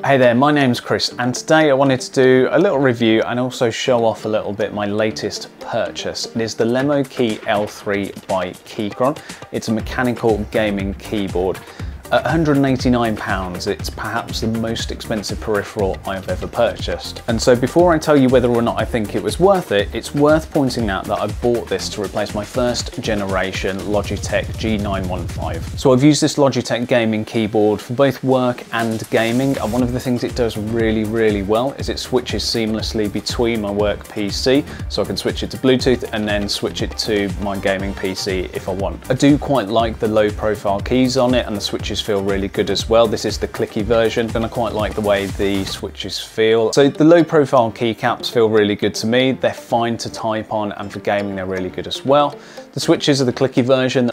Hey there, my name's Chris and today I wanted to do a little review and also show off a little bit my latest purchase. It is the LemoKey L3 by Keychron. It's a mechanical gaming keyboard. At £189, it's perhaps the most expensive peripheral I've ever purchased. And so before I tell you whether or not I think it was worth it, it's worth pointing out that I bought this to replace my first generation Logitech G915. So I've used this Logitech gaming keyboard for both work and gaming, and one of the things it does really well is it switches seamlessly between my work PC, so I can switch it to Bluetooth and then switch it to my gaming PC if I want. I do quite like the low profile keys on it, and the switches feel really good as well. This is the clicky version and I quite like the way the switches feel. So the low profile keycaps feel really good to me. They're fine to type on, and for gaming they're really good as well. The switches are the clicky version.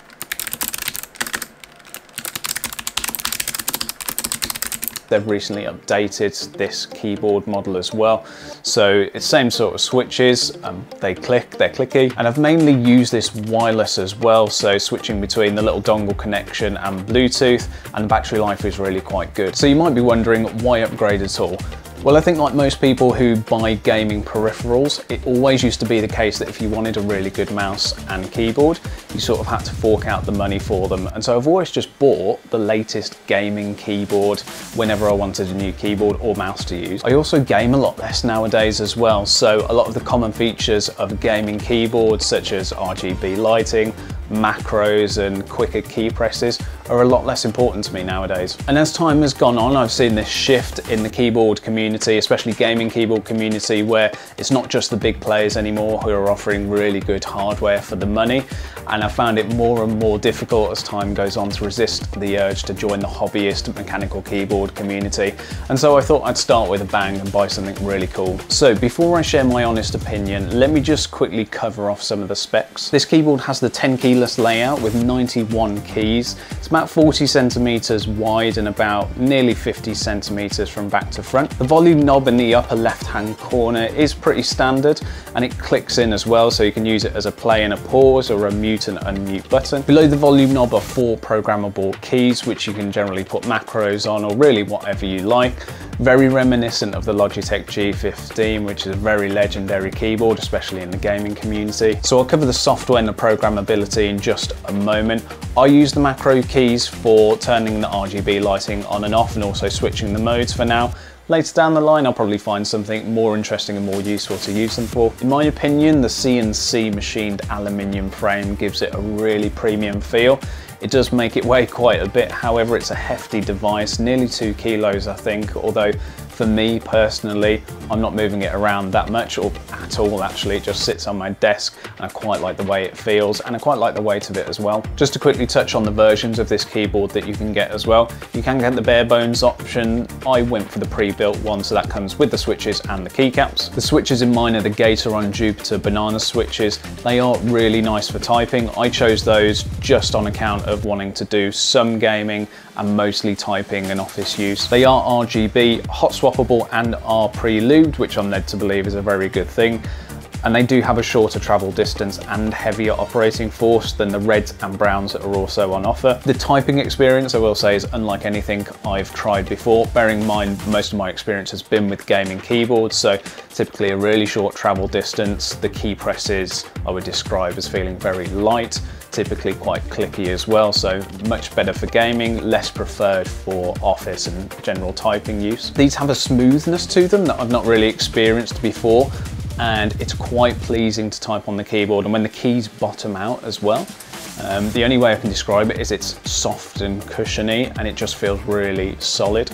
They've recently updated this keyboard model as well. So it's same sort of switches, they're clicky. And I've mainly used this wireless as well, so switching between the little dongle connection and Bluetooth, and the battery life is really quite good. So you might be wondering, why upgrade at all? Well, I think like most people who buy gaming peripherals, it always used to be the case that if you wanted a really good mouse and keyboard, you sort of had to fork out the money for them. And so I've always just bought the latest gaming keyboard whenever I wanted a new keyboard or mouse to use. I also game a lot less nowadays as well, so a lot of the common features of a gaming keyboard, such as RGB lighting, macros and quicker key presses, are a lot less important to me nowadays. And as time has gone on, I've seen this shift in the keyboard community, especially gaming keyboard community, where it's not just the big players anymore who are offering really good hardware for the money. And I found it more and more difficult as time goes on to resist the urge to join the hobbyist mechanical keyboard community. And so I thought I'd start with a bang and buy something really cool. So before I share my honest opinion, let me just quickly cover off some of the specs. This keyboard has the 10 keyless layout with 91 keys. It's about 40 centimeters wide and about nearly 50 centimeters from back to front. The volume knob in the upper left-hand corner is pretty standard, and it clicks in as well, so you can use it as a play and a pause or a mute and unmute button. Below the volume knob are 4 programmable keys, which you can generally put macros on or really whatever you like. Very reminiscent of the Logitech G15, which is a very legendary keyboard, especially in the gaming community. So I'll cover the software and the programmability in just a moment. I use the macro keys for turning the RGB lighting on and off, and also switching the modes for now. Later down the line, I'll probably find something more interesting and more useful to use them for. In my opinion, the CNC machined aluminium frame gives it a really premium feel. It does make it weigh quite a bit, however it's a hefty device, nearly 2 kilos I think, although for me personally, I'm not moving it around that much or at all actually. It just sits on my desk and I quite like the way it feels, and I quite like the weight of it as well. Just to quickly touch on the versions of this keyboard that you can get as well. You can get the bare bones option. I went for the pre-built one, so that comes with the switches and the keycaps. The switches in mine are the Gateron Jupiter Banana switches. They are really nice for typing. I chose those just on account of wanting to do some gaming and mostly typing and office use. They are RGB, hot swappable and are pre-lubed, which I'm led to believe is a very good thing. And they do have a shorter travel distance and heavier operating force than the reds and browns that are also on offer. The typing experience, I will say, is unlike anything I've tried before. Bearing in mind, most of my experience has been with gaming keyboards, so typically a really short travel distance. The key presses I would describe as feeling very light, typically quite clicky as well, so much better for gaming, less preferred for office and general typing use. These have a smoothness to them that I've not really experienced before, and it's quite pleasing to type on the keyboard, and when the keys bottom out as well. The only way I can describe it is it's soft and cushiony, and it just feels really solid.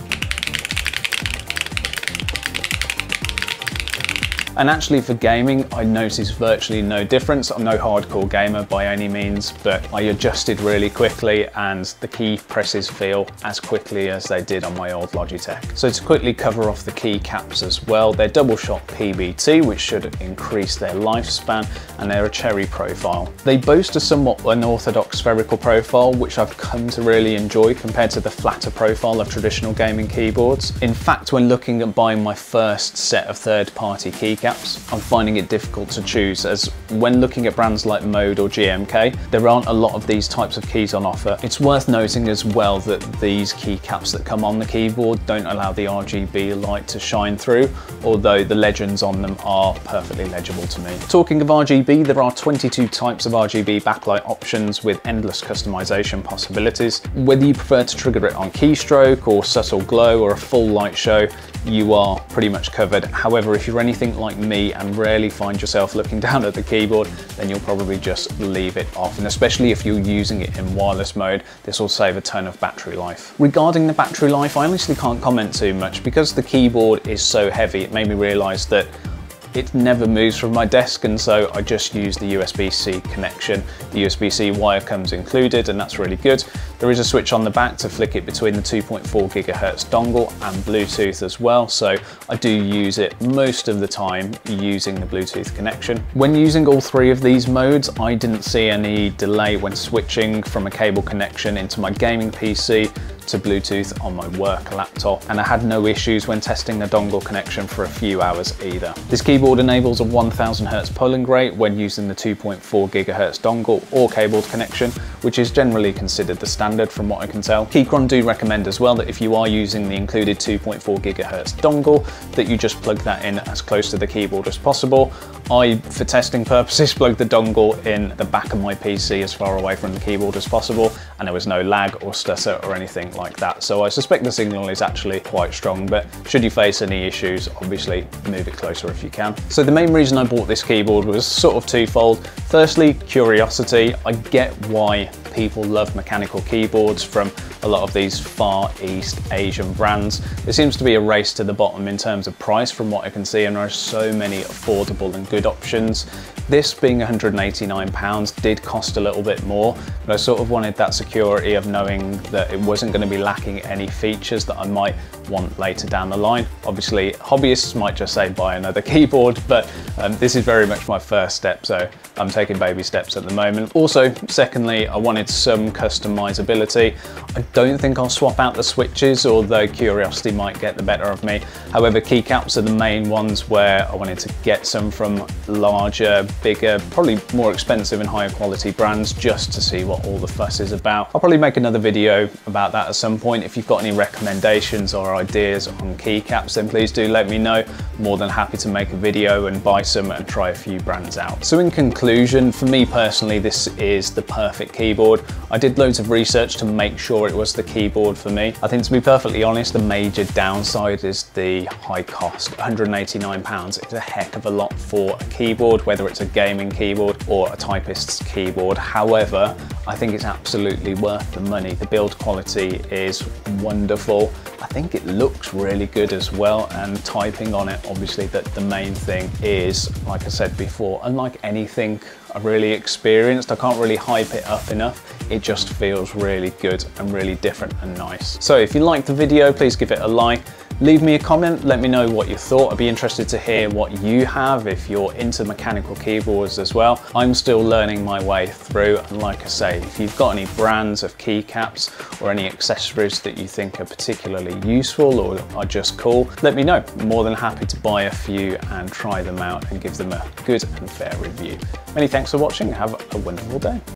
And actually for gaming, I noticed virtually no difference. I'm no hardcore gamer by any means, but I adjusted really quickly and the key presses feel as quickly as they did on my old Logitech. So to quickly cover off the key caps as well, they're double shot PBT, which should increase their lifespan, and they're a cherry profile. They boast a somewhat unorthodox spherical profile, which I've come to really enjoy compared to the flatter profile of traditional gaming keyboards. In fact, when looking at buying my first set of third-party keycaps, keycaps, I'm finding it difficult to choose, as when looking at brands like Mode or GMK, there aren't a lot of these types of keys on offer. It's worth noting as well that these keycaps that come on the keyboard don't allow the RGB light to shine through, although the legends on them are perfectly legible to me. Talking of RGB, there are 22 types of RGB backlight options with endless customization possibilities. Whether you prefer to trigger it on keystroke or subtle glow or a full light show, you are pretty much covered. However, if you're anything like me and rarely find yourself looking down at the keyboard, then you'll probably just leave it off. And especially if you're using it in wireless mode, this will save a ton of battery life. Regarding the battery life, I honestly can't comment too much because the keyboard is so heavy. It made me realize that it never moves from my desk, and so I just use the USB-C connection. The USB-C wire comes included, and that's really good. There is a switch on the back to flick it between the 2.4 GHz dongle and Bluetooth as well, so I do use it most of the time using the Bluetooth connection. When using all three of these modes, I didn't see any delay when switching from a cable connection into my gaming PC to Bluetooth on my work laptop, and I had no issues when testing the dongle connection for a few hours either. This keyboard enables a 1000 Hz polling rate when using the 2.4 GHz dongle or cabled connection, which is generally considered the standard from what I can tell. Keychron do recommend as well that if you are using the included 2.4 GHz dongle, that you just plug that in as close to the keyboard as possible. I, for testing purposes, plugged the dongle in the back of my PC as far away from the keyboard as possible, and there was no lag or stutter or anything like that. So I suspect the signal is actually quite strong, but should you face any issues, obviously move it closer if you can. So the main reason I bought this keyboard was sort of twofold. Firstly, curiosity. I get why people love mechanical keyboards from a lot of these Far East Asian brands. There seems to be a race to the bottom in terms of price from what I can see, and there are so many affordable and good options. This being £189 did cost a little bit more, but I sort of wanted that security of knowing that it wasn't going to be lacking any features that I might want later down the line. Obviously, hobbyists might just say buy another keyboard, but this is very much my first step, so I'm taking baby steps at the moment. Also, secondly, I wanted some customizability. I don't think I'll swap out the switches, although curiosity might get the better of me. However, keycaps are the main ones where I wanted to get some from larger, bigger, probably more expensive and higher quality brands, just to see what all the fuss is about. I'll probably make another video about that at some point. If you've got any recommendations or ideas on keycaps, then please do let me know. More than happy to make a video and buy some and try a few brands out. So in conclusion, for me personally, this is the perfect keyboard. I did loads of research to make sure it was the keyboard for me. I think, to be perfectly honest, the major downside is the high cost. £189 is a heck of a lot for a keyboard, whether it's a gaming keyboard or a typist's keyboard. However, I think it's absolutely worth the money. The build quality is wonderful. I think it looks really good as well, and typing on it, obviously, that the main thing is, like I said before, unlike anything I've really experienced, I can't really hype it up enough. It just feels really good and really different and nice. So if you liked the video, please give it a like. Leave me a comment, let me know what you thought. I'd be interested to hear what you have if you're into mechanical keyboards as well. I'm still learning my way through, and like I say, if you've got any brands of keycaps or any accessories that you think are particularly useful or are just cool, let me know. I'm more than happy to buy a few and try them out and give them a good and fair review. Many thanks for watching. Have a wonderful day.